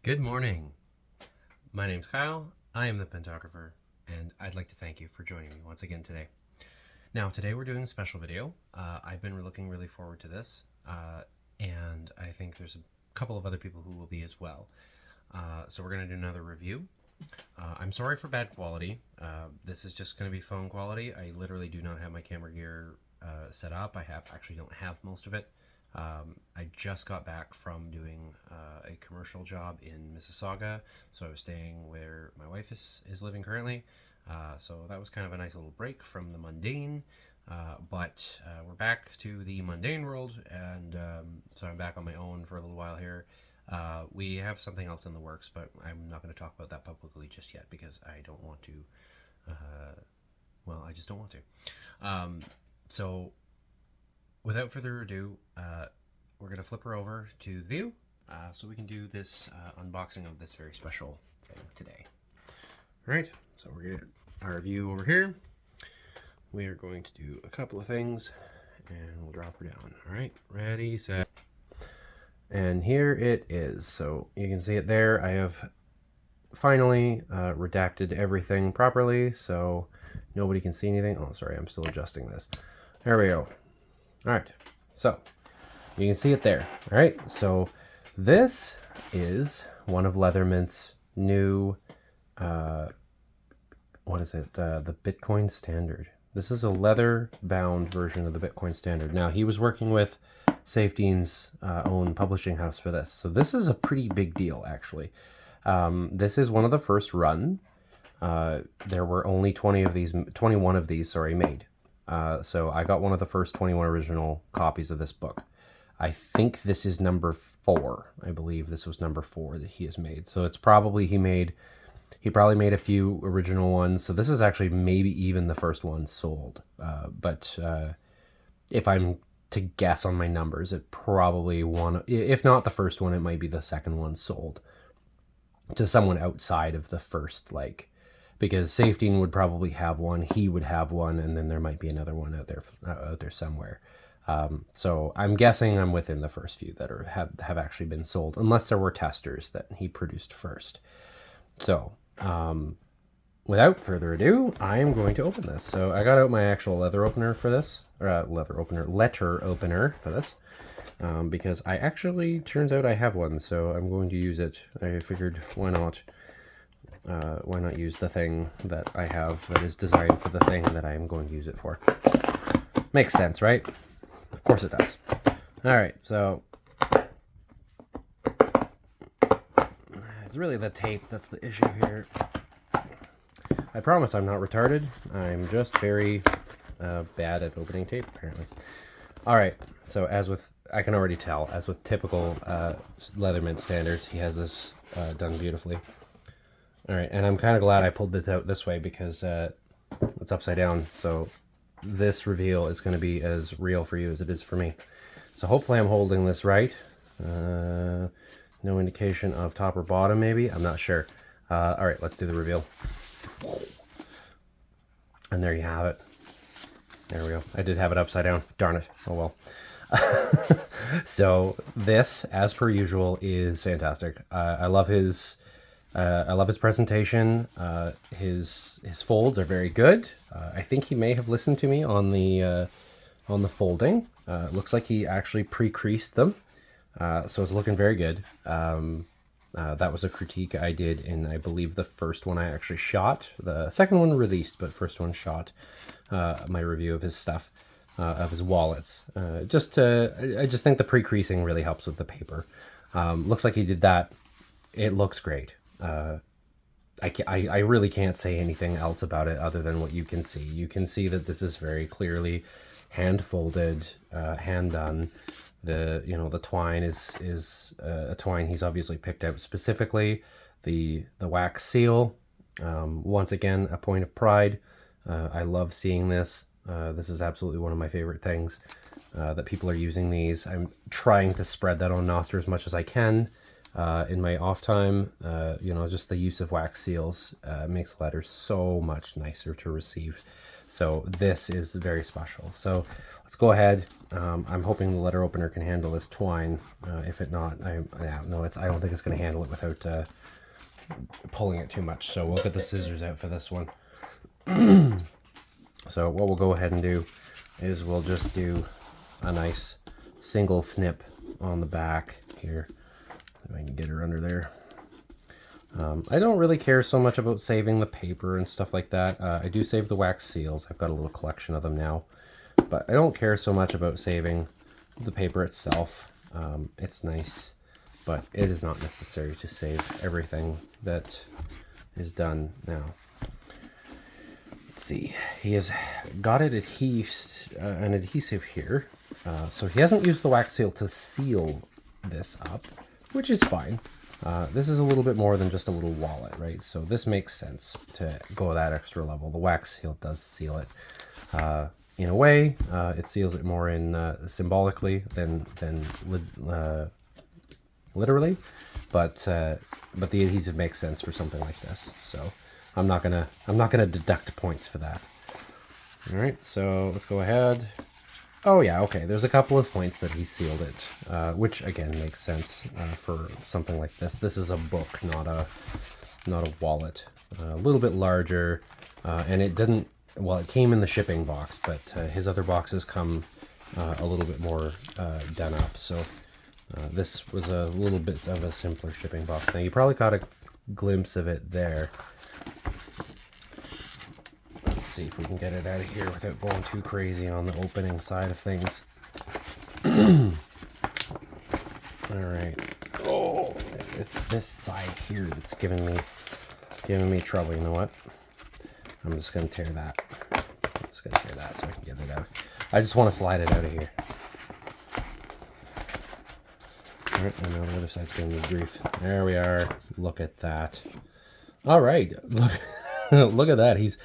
Good morning. My name's Kyle. I am the Pentographer, and I'd like to thank you for joining me once again today. Now, today we're doing a special video. I've been looking really forward to this, and I think there's a couple of other people who will be as well. So we're going to do another review. I'm sorry for bad quality. This is just going to be phone quality. I literally do not have my camera gear set up. I actually don't have most of it. I just got back from doing a commercial job in Mississauga, so I was staying where my wife is living currently. So that was kind of a nice little break from the mundane, but we're back to the mundane world, and so I'm back on my own for a little while here. We have something else in the works, but I'm not going to talk about that publicly just yet because I don't want to, well, I just don't want to. So without further ado, we're going to flip her over to the view so we can do this unboxing of this very special thing today. All right, so we're going to our view over here. We are going to do a couple of things and we'll drop her down. All right, ready, set. And here it is. So you can see it there. I have finally redacted everything properly so nobody can see anything. Oh, sorry, I'm still adjusting this. There we go. All right, so you can see it there. All right, so this is one of Leathermint's new, what is it? The Bitcoin Standard. This is a leather-bound version of the Bitcoin Standard. Now, he was working with Saifedean's own publishing house for this. So this is a pretty big deal, actually. This is one of the first run. There were only 21 of these, made. So I got one of the first 21 original copies of this book. I think this is number 4. I believe this was number 4 that he has made. So it's probably he probably made a few original ones. So this is actually maybe even the first one sold. But if I'm to guess on my numbers, it probably if not the first one, it might be the second one sold to someone outside of the first, because Saifedean would probably have one, he would have one, and then there might be another one out there somewhere. So I'm guessing I'm within the first few that have actually been sold, unless there were testers that he produced first. So without further ado, I am going to open this. So I got out my actual letter opener for this, letter opener for this, because I actually, turns out I have one, so I'm going to use it. I figured, why not use the thing that I have that is designed for the thing that I am going to use it for. Makes sense, right? Of course it does. All right, so it's really the tape that's the issue here. I promise I'm not retarded. I'm just very bad at opening tape, apparently. All right, so I can already tell, as with typical Leathermint standards, he has this done beautifully. All right, and I'm kind of glad I pulled this out this way because it's upside down, so this reveal is going to be as real for you as it is for me. So hopefully I'm holding this right. No indication of top or bottom, maybe? I'm not sure. All right, let's do the reveal. And there you have it. There we go. I did have it upside down. Darn it. Oh well. So this, as per usual, is fantastic. I love his presentation. His folds are very good. I think he may have listened to me on the folding. Looks like he actually pre-creased them. So it's looking very good. That was a critique I did in, I believe, the first one I actually shot. The second one released, but first one shot. My review of his stuff, of his wallets. I just think the pre-creasing really helps with the paper. Looks like he did that. It looks great. I really can't say anything else about it other than what you can see. You can see that this is very clearly hand folded, hand done. The twine is a twine he's obviously picked out specifically. The wax seal, once again, a point of pride. I love seeing this. This is absolutely one of my favorite things, that people are using these. I'm trying to spread that on Nostr as much as I can. in my off time. You know, just the use of wax seals makes letters so much nicer to receive. So this is very special. So let's go ahead. I'm hoping the letter opener can handle this twine. If it not, I don't think it's going to handle it without pulling it too much. So we'll get the scissors out for this one. So what we'll go ahead and do is we'll just do a nice single snip on the back here. If I can get her under there. I don't really care so much about saving the paper and stuff like that. I do save the wax seals. I've got a little collection of them now. But I don't care so much about saving the paper itself. It's nice, but it is not necessary to save everything that is done now. Let's see. He has got it an adhesive here. So he hasn't used the wax seal to seal this up, which is fine. This is a little bit more than just a little wallet, right? So this makes sense to go that extra level. The wax seal does seal it. In a way, it seals it more in symbolically than literally, but the adhesive makes sense for something like this. So I'm not gonna deduct points for that. All right, so let's go ahead. Oh yeah, okay, there's a couple of points that he sealed it, which again makes sense for something like this. This is a book, not a wallet. A little bit larger, and it didn't, well, it came in the shipping box, but his other boxes come a little bit more done up, so this was a little bit of a simpler shipping box. Now you probably got a glimpse of it there. See if we can get it out of here without going too crazy on the opening side of things. All right. Oh, it's this side here that's giving me trouble. You know what? I'm just gonna tear that. I'm just gonna tear that so I can get it out. I just want to slide it out of here. All right, and now the other side's giving me grief. There we are. Look at that. All right. Look. Look at that. He's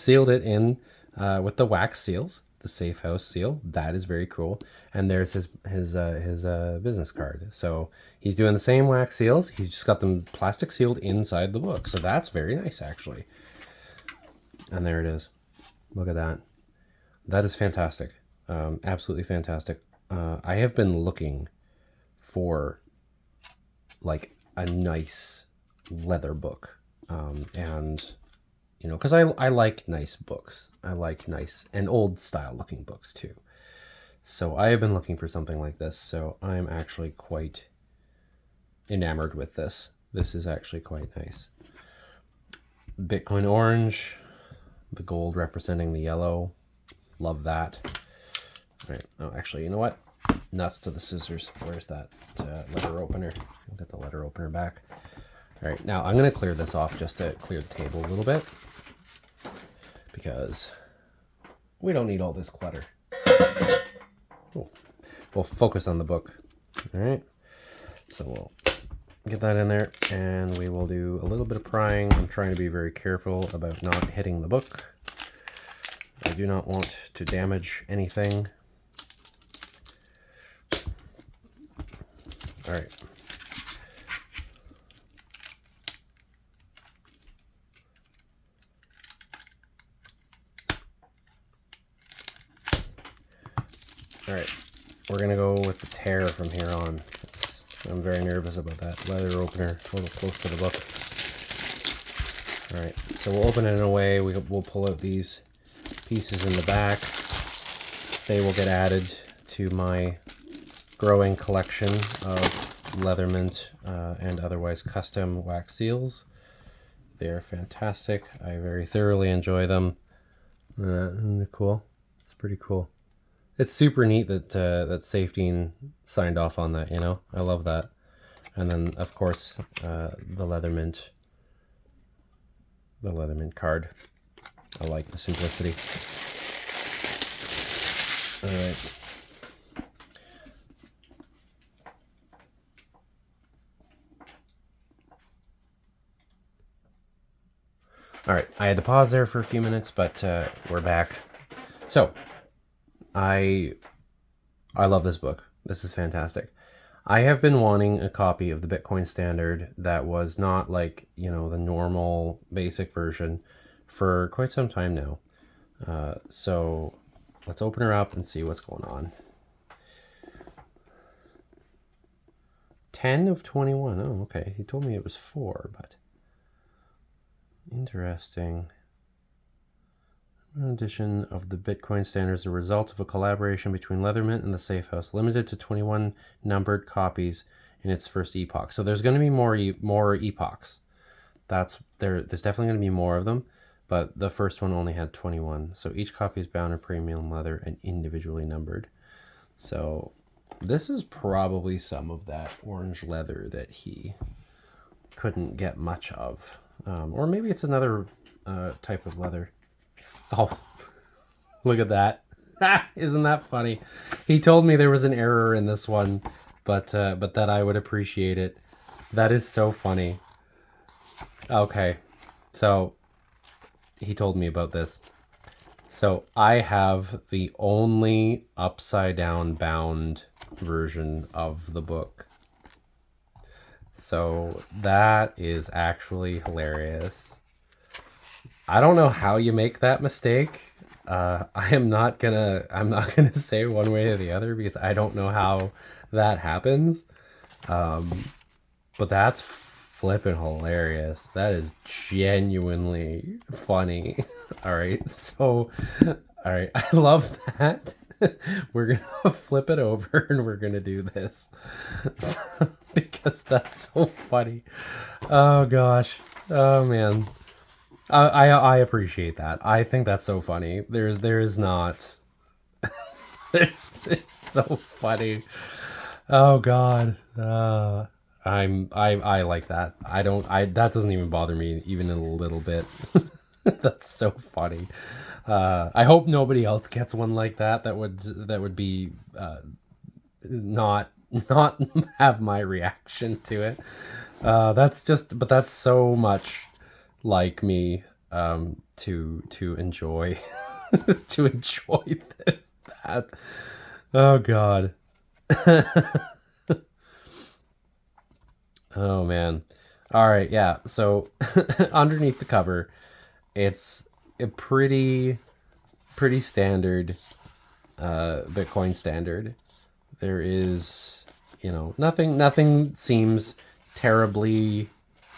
sealed it in with the wax seals, the Safe House seal. That is very cool. And there's his business card. So he's doing the same wax seals. He's just got them plastic sealed inside the book. So that's very nice, actually. And there it is. Look at that. That is fantastic. Absolutely fantastic. I have been looking for like a nice leather book, and you know, because I like nice books. I like nice and old style looking books too. So I have been looking for something like this. So I'm actually quite enamored with this. This is actually quite nice. Bitcoin orange, the gold representing the yellow. Love that. All right. Oh, actually, you know what? Nuts to the scissors. Where's that letter opener? I'll get the letter opener back. All right. Now I'm going to clear this off just to clear the table a little bit, because we don't need all this clutter. Cool. We'll focus on the book. All right. So we'll get that in there, and we will do a little bit of prying. I'm trying to be very careful about not hitting the book. I do not want to damage anything. All right. All right, we're gonna go with the tear from here on. I'm very nervous about that leather opener, a little close to the book. All right, so we'll open it in a way. We'll pull out these pieces in the back. They will get added to my growing collection of Leathermint and otherwise custom wax seals. They are fantastic. I very thoroughly enjoy them. Isn't it cool? It's pretty cool. It's super neat that that Saifedean signed off on that, you know? I love that. And then, of course, the Leathermint card. I like the simplicity. All right. All right, I had to pause there for a few minutes, but we're back. So, I love this book. This is fantastic. I have been wanting a copy of the Bitcoin Standard that was not like, you know, the normal basic version for quite some time now. So let's open her up and see what's going on. 10 of 21. Oh, okay. He told me it was 4, but interesting. An edition of the Bitcoin Standard is a result of a collaboration between Leathermint and the Safe House, limited to 21 numbered copies in its first epoch. So there's going to be more epochs. There's definitely going to be more of them, but the first one only had 21. So each copy is bound in premium leather and individually numbered. So this is probably some of that orange leather that he couldn't get much of. Or maybe it's another type of leather. Oh, look at that. Isn't that funny? He told me there was an error in this one, but that I would appreciate it. That is so funny. Okay, so he told me about this. So I have the only upside down bound version of the book. So that is actually hilarious. I don't know how you make that mistake. I'm not gonna say one way or the other because I don't know how that happens. But that's flipping hilarious. That is genuinely funny. All right, so all right, I love that. We're gonna flip it over and we're gonna do this because that's so funny. Oh gosh. Oh man. I appreciate that. I think that's so funny. There is not. it's so funny. Oh God. I like that. That doesn't even bother me even a little bit. That's so funny. I hope nobody else gets one like that. That would be not have my reaction to it. But that's so much like me to enjoy to enjoy that. Oh God. Oh man. All right, yeah. So underneath the cover, it's a pretty standard Bitcoin Standard. There is, you know, nothing seems terribly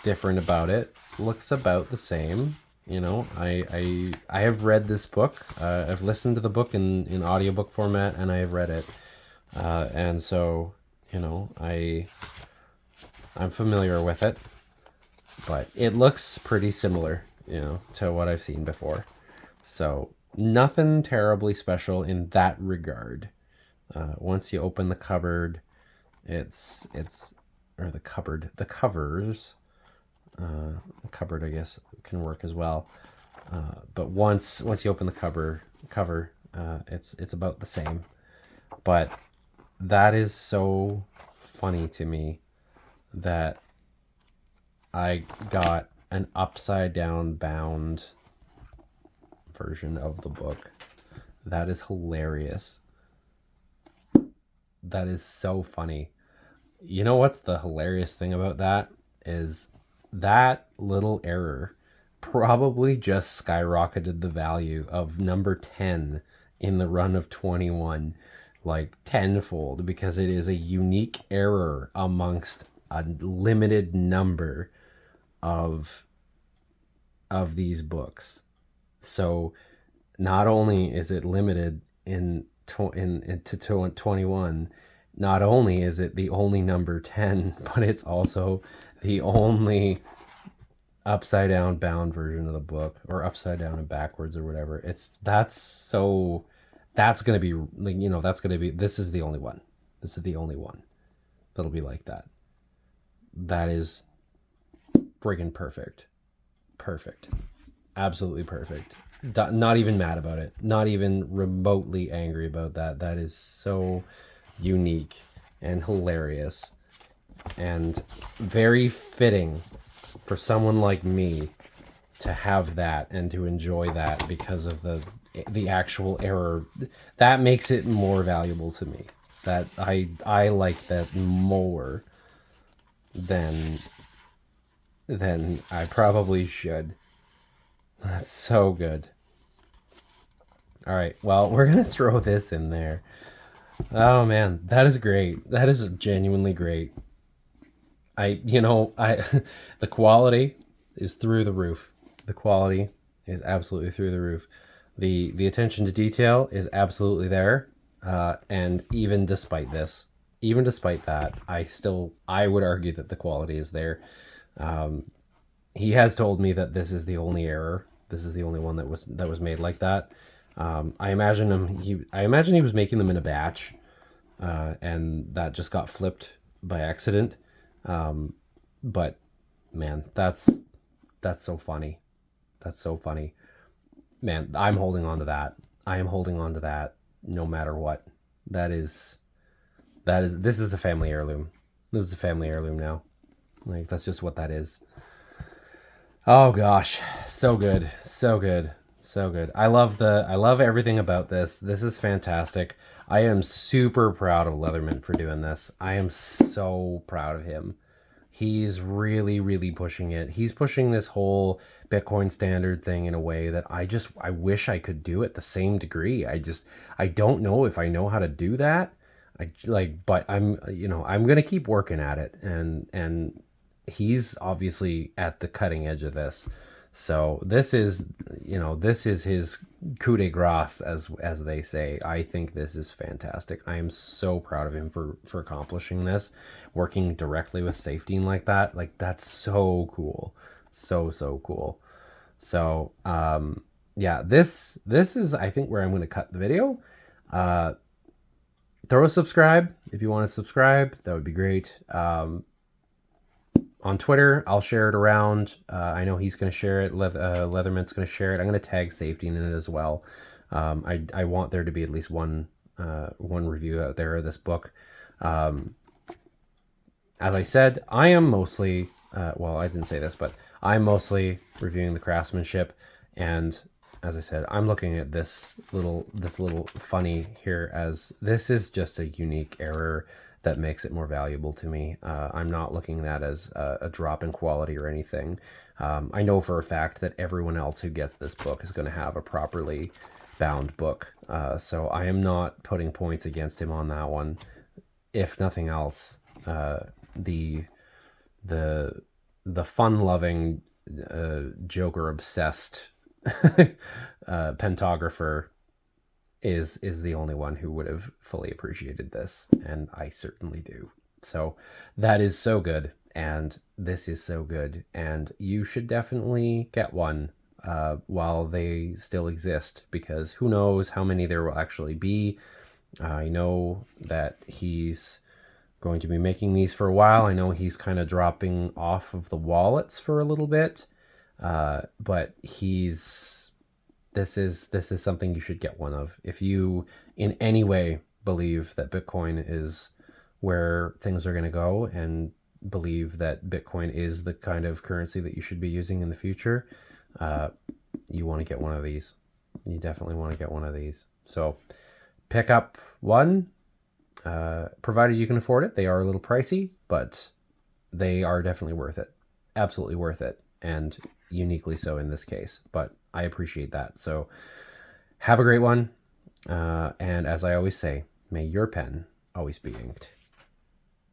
different about it. Looks about the same. You know, I have read this book. I've listened to the book in audiobook format, and I have read it. And so, you know, I'm familiar with it, but it looks pretty similar, you know, to what I've seen before. So nothing terribly special in that regard. Once you open the cupboard, the covers, cupboard, I guess, can work as well. But once you open the cover, it's about the same. But that is so funny to me that I got an upside down bound version of the book. That is hilarious. That is so funny. You know what's the hilarious thing about that is that little error probably just skyrocketed the value of number 10 in the run of 21 like tenfold, because it is a unique error amongst a limited number of these books. So not only is it limited to 21, not only is it the only number 10, but it's also the only upside down bound version of the book, or upside down and backwards or whatever. That's going to be, you know, this is the only one. This is the only one that'll be like that. That is friggin' perfect. Perfect. Absolutely perfect. Not even mad about it. Not even remotely angry about that. That is so unique and hilarious and very fitting for someone like me to have that and to enjoy that because of the actual error. That makes it more valuable to me. That I like that more than I probably should. That's so good. All right, well, we're gonna throw this in there. Oh man, that is great. That is genuinely great. The quality is through the roof. The quality is absolutely through the roof. The attention to detail is absolutely there. And even despite this, even despite that, I would argue that the quality is there. He has told me that this is the only error. This is the only one that was made like that. I imagine he was making them in a batch, and that just got flipped by accident. But man, that's so funny. That's so funny. Man, I'm holding on to that. I am holding on to that no matter what. This is a family heirloom. This is a family heirloom now. Like, that's just what that is. Oh gosh, so good. So good. So good. I love everything about this. This is fantastic. I am super proud of Leathermint for doing this. I am so proud of him. He's really, really pushing it. He's pushing this whole Bitcoin standard thing in a way that I wish I could do at the same degree. I don't know if I know how to do that. But I'm going to keep working at it. And he's obviously at the cutting edge of this. So this is his coup de grace, as they say. I think this is fantastic. I am so proud of him for accomplishing this, working directly with Saifedean like that. Like, that's so cool. So cool. So yeah, this is, I think, where I'm going to cut the video. Throw a subscribe if you want to subscribe. That would be great. On Twitter, I'll share it around. I know he's going to share it. Leathermint's going to share it. I'm going to tag Saifedean in it as well. I want there to be at least one review out there of this book. As I said, I am mostly, well, I didn't say this, but I'm mostly reviewing the craftsmanship. And as I said, I'm looking at this little funny here as this is just a unique error that makes it more valuable to me. I'm not looking at that as a drop in quality or anything. I know for a fact that everyone else who gets this book is going to have a properly bound book. So I am not putting points against him on that one. If nothing else, the fun-loving, Joker-obsessed Pentographer is the only one who would have fully appreciated this, and I certainly do. So that is so good, and this is so good, and you should definitely get one while they still exist, because who knows how many there will actually be. I know that he's going to be making these for a while. I know he's kind of dropping off of the wallets for a little bit, but this is something you should get one of. If you in any way believe that Bitcoin is where things are going to go, and believe that Bitcoin is the kind of currency that you should be using in the future, you want to get one of these. You definitely want to get one of these. So pick up one, provided you can afford it. They are a little pricey, but they are definitely worth it. Absolutely worth it. And uniquely so in this case, but I appreciate that. So have a great one. And as I always say, may your pen always be inked.